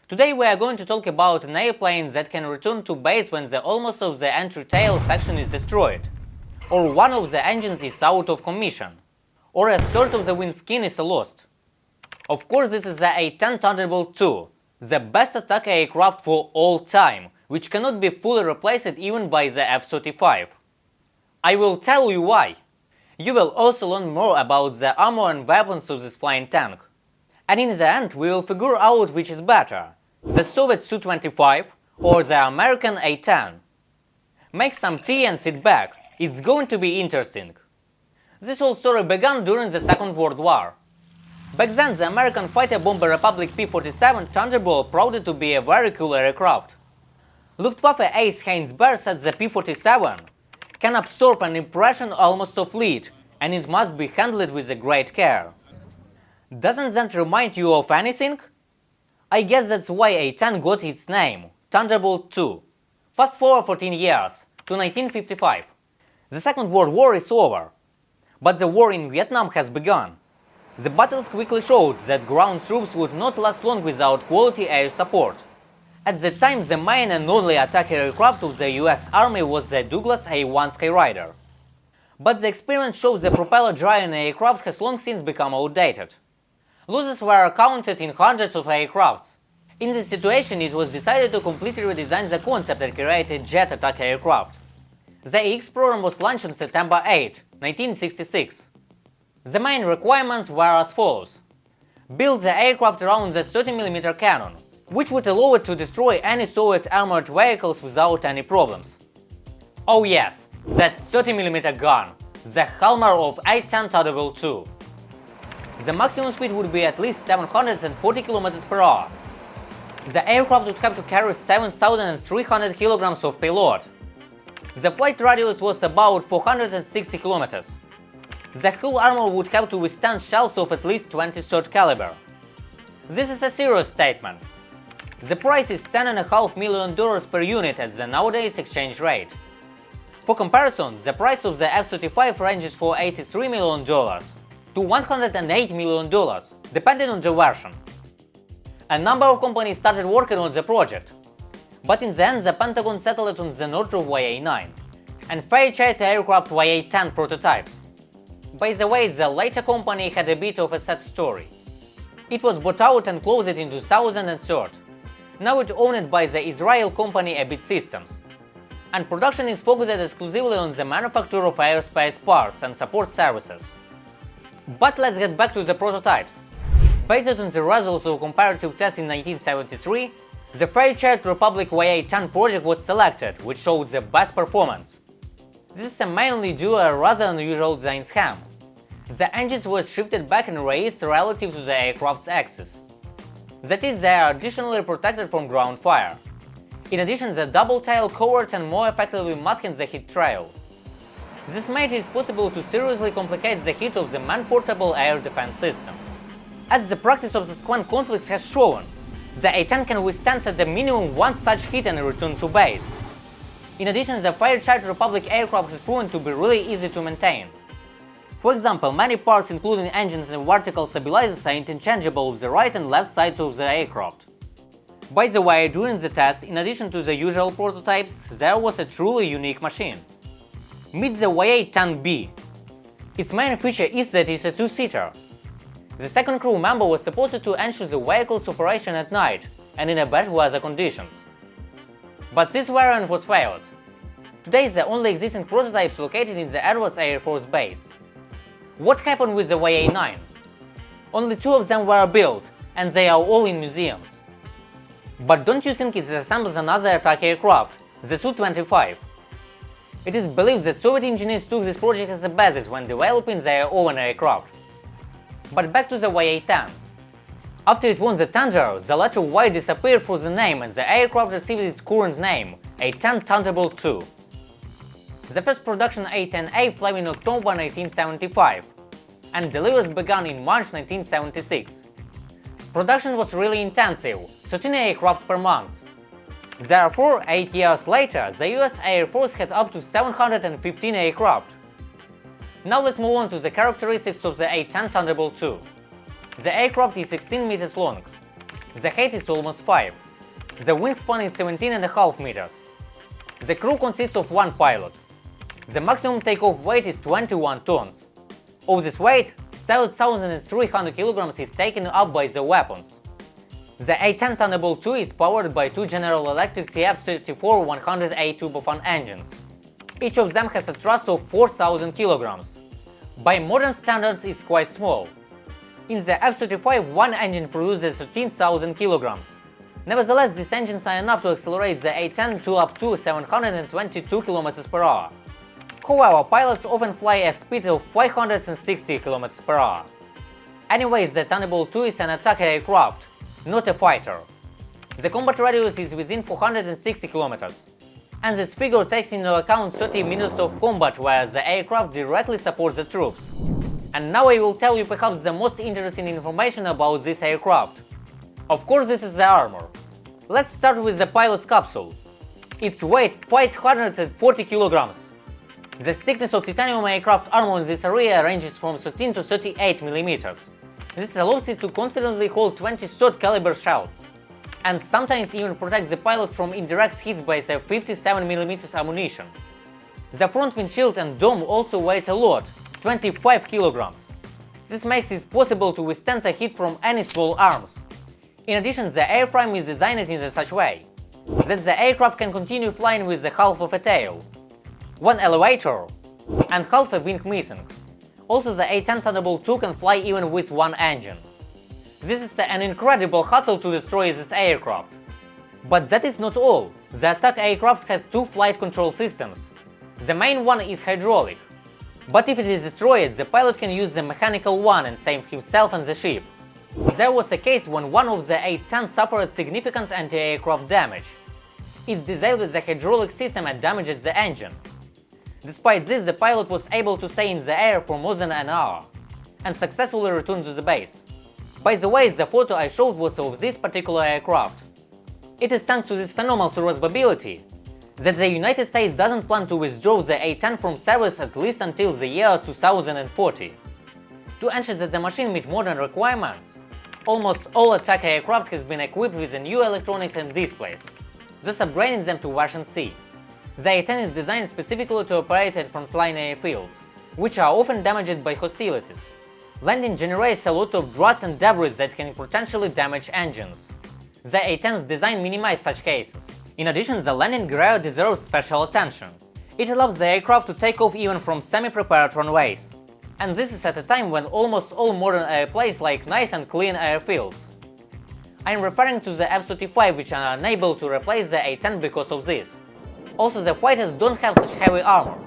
Today we are going to talk about an airplane that can return to base when almost of the entry tail section is destroyed, or one of the engines is out of commission, or a third of the windscreen is lost. Of course, this is the A10 Thunderbolt 2, the best attack aircraft for all time, which cannot be fully replaced even by the F-35. I will tell you why. You will also learn more about the armor and weapons of this flying tank. And in the end, we will figure out which is better, the Soviet Su-25 or the American A10. Make some tea and sit back, it's going to be interesting. This whole story began during the Second World War. Back then, the American fighter bomber Republic P-47 Thunderbolt proved to be a very cool aircraft. Luftwaffe ace Heinz Behr said the P-47 can absorb an impression almost of lead, and it must be handled with great care. Doesn't that remind you of anything? I guess that's why A10 got its name, Thunderbolt 2. Fast forward 14 years, to 1955. The Second World War is over, but the war in Vietnam has begun. The battles quickly showed that ground troops would not last long without quality air support. At the time, the main and only attack aircraft of the US Army was the Douglas A-1 Skyrider. But the experiment shows the propeller-driven aircraft has long since become outdated. Losses were counted in hundreds of aircrafts. In this situation, it was decided to completely redesign the concept and create a jet attack aircraft. The AX program was launched on September 8, 1966. The main requirements were as follows. Build the aircraft around the 30mm cannon, which would allow it to destroy any Soviet armored vehicles without any problems. Oh yes, that 30mm gun, the hallmark of A10 Thunderbolt 2. The maximum speed would be at least 740 km per hour. The aircraft would have to carry 7,300 kg of payload. The flight radius was about 460 km. The hull armor would have to withstand shells of at least 23rd caliber. This is a serious statement. The price is $10.5 million per unit at the nowadays exchange rate. For comparison, the price of the F-35 ranges from $83 million to $108 million, depending on the version. A number of companies started working on the project, but in the end the Pentagon settled on the Northrop YA-9 and Fairchild aircraft YA-10 prototypes. By the way, the later company had a bit of a sad story. It was bought out and closed in 2003. Now it's owned by the Israeli company A-10 Systems, and production is focused exclusively on the manufacture of aerospace parts and support services. But let's get back to the prototypes. Based on the results of comparative tests in 1973, the Fairchild Republic YA-10 project was selected, which showed the best performance. This is mainly due to a rather unusual design scheme. The engines were shifted back and raised relative to the aircraft's axis. That is, they are additionally protected from ground fire. In addition, the double tail covered and more effectively masking the heat trail. This made it possible to seriously complicate the heat of the man-portable air defense system. As the practice of subsequent conflicts has shown, the A10 can withstand at the minimum one such hit and return to base. In addition, the Fairchild Republic aircraft has proven to be really easy to maintain. For example, many parts including engines and vertical stabilizers are interchangeable with the right and left sides of the aircraft. By the way, during the test, in addition to the usual prototypes, there was a truly unique machine. Meet the YA-10B. Its main feature is that it's a two-seater. The second crew member was supposed to ensure the vehicle's operation at night and in bad weather conditions. But this variant was failed. Today, the only existing prototypes located in the Edwards Air Force Base. What happened with the YA-9? Only 2 of them were built, and they are all in museums. But don't you think it resembles another attack aircraft, the Su-25? It is believed that Soviet engineers took this project as a basis when developing their own aircraft. But back to the YA-10. After it won the tender, the letter Y disappeared from the name and the aircraft received its current name, A10 Thunderbolt 2. The first production A-10A flew in October 1975, and deliveries began in March 1976. Production was really intensive, 13 aircraft per month. Therefore, 8 years later, the US Air Force had up to 715 aircraft. Now let's move on to the characteristics of the A10 Thunderbolt 2. The aircraft is 16 meters long. The height is almost 5. The wingspan is 17.5 meters. The crew consists of one pilot. The maximum takeoff weight is 21 tons. Of this weight, 7,300 kilograms is taken up by the weapons. The A10 Thunderbolt II is powered by two General Electric TF-34-100A turbofan engines. Each of them has a thrust of 4,000 kilograms. By modern standards, it's quite small. In the F-35, one engine produces 13,000 kilograms. Nevertheless, these engines are enough to accelerate the A10 to up to 722 km per hour. However, pilots often fly a speed of 560 km per hour. Anyways, the Thunderbolt II is an attack aircraft, not a fighter. The combat radius is within 460 km. And this figure takes into account 30 minutes of combat where the aircraft directly supports the troops. And now I will tell you perhaps the most interesting information about this aircraft. Of course, this is the armor. Let's start with the pilot's capsule. Its weight 540 kilograms. The thickness of titanium aircraft armor in this area ranges from 13 to 38 mm. This allows it to confidently hold 20 short caliber shells, and sometimes even protects the pilot from indirect hits by the 57 mm ammunition. The front windshield and dome also weigh a lot, 25 kilograms. This makes it possible to withstand the hit from any small arms. In addition, the airframe is designed in such a way that the aircraft can continue flying with the half of a tail, one elevator, and half a wing missing. Also, the A10 Thunderbolt II can fly even with one engine. This is an incredible hassle to destroy this aircraft. But that is not all. The attack aircraft has two flight control systems. The main one is hydraulic. But if it is destroyed, the pilot can use the mechanical one and save himself and the ship. There was a case when one of the A10 suffered significant anti-aircraft damage. It disabled the hydraulic system and damaged the engine. Despite this, the pilot was able to stay in the air for more than an hour and successfully return to the base. By the way, the photo I showed was of this particular aircraft. It is thanks to this phenomenal survivability that the United States doesn't plan to withdraw the A10 from service at least until the year 2040. To ensure that the machine meets modern requirements, almost all attack aircraft has been equipped with the new electronics and displays, thus upgrading them to version C. The A10 is designed specifically to operate at frontline airfields, which are often damaged by hostilities. Landing generates a lot of dross and debris that can potentially damage engines. The A10's design minimizes such cases. In addition, the landing gear deserves special attention. It allows the aircraft to take off even from semi-prepared runways. And this is at a time when almost all modern airplanes like nice and clean airfields. I am referring to the F-35, which are unable to replace the A10 because of this. Also, the fighters don't have such heavy armor.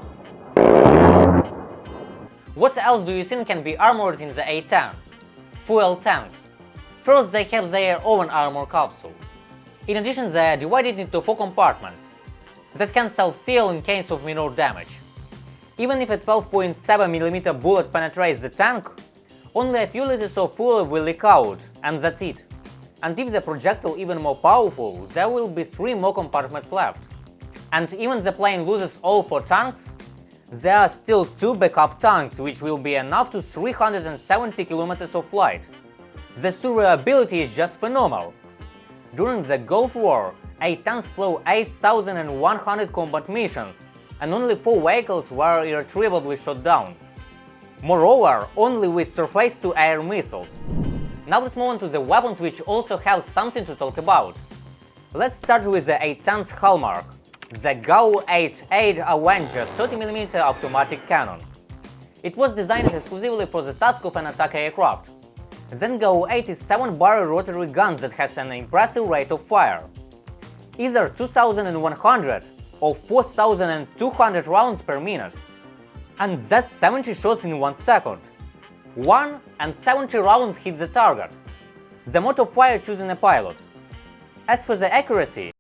What else do you think can be armored in the A10? Fuel tanks. First, they have their own armor capsule. In addition, they are divided into 4 compartments that can self-seal in case of minor damage. Even if a 12.7 mm bullet penetrates the tank, only a few liters of fuel will leak out, and that's it. And if the projectile even more powerful, there will be 3 more compartments left. And even the plane loses all 4 tanks, there are still 2 backup tanks, which will be enough to 370 km of flight. The survivability is just phenomenal. During the Gulf War, A-10s flew 8,100 combat missions, and only 4 vehicles were irretrievably shot down. Moreover, only with surface-to-air missiles. Now let's move on to the weapons, which also have something to talk about. Let's start with the A-10's hallmark, the GAU-88 Avenger 30mm automatic cannon. It was designed exclusively for the task of an attack aircraft. The GAU-8 is 7-barrel rotary gun that has an impressive rate of fire, either 2,100 or 4,200 rounds per minute. And that's 70 shots in 1 second. 1 and 70 rounds hit the target. The mode of fire chosen a pilot. As for the accuracy,